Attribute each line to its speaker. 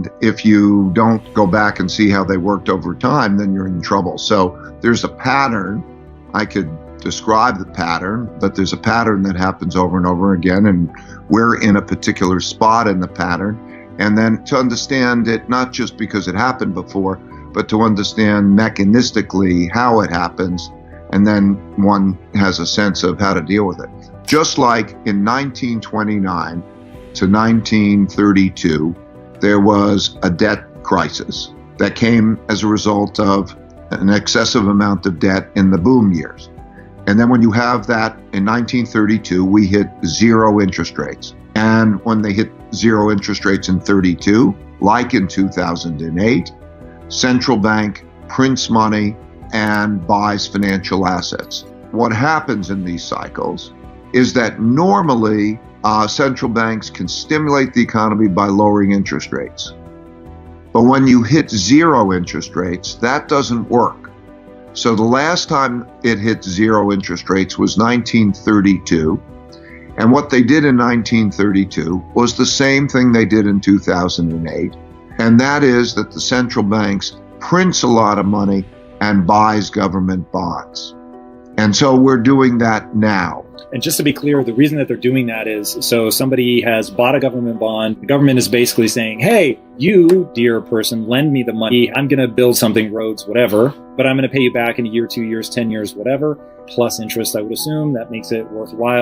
Speaker 1: And if you don't go back and see how they worked over time, then you're in trouble. So there's a pattern. I could describe the pattern, but there's a pattern that happens over and over again, and we're in a particular spot in the pattern. And then to understand it, not just because it happened before, but to understand mechanistically how it happens, and then one has a sense of how to deal with it. Just like in 1929 to 1932, there was a debt crisis that came as a result of an excessive amount of debt in the boom years. And then when you have that in 1932, we hit zero interest rates. And when they hit zero interest rates in 32, like in 2008, central bank prints money and buys financial assets. What happens in these cycles is that normally central banks can stimulate the economy by lowering interest rates. But when you hit zero interest rates, that doesn't work. So the last time it hit zero interest rates was 1932. And what they did in 1932 was the same thing they did in 2008. And that is that the central banks prints a lot of money and buys government bonds. And so we're doing that now.
Speaker 2: And just to be clear, the reason that they're doing that is so somebody has bought a government bond. The government is basically saying, hey, you, dear person, lend me the money. I'm going to build something, roads, whatever, but I'm going to pay you back in a year, 2 years, 10 years, whatever, plus interest, I would assume. That makes it worthwhile.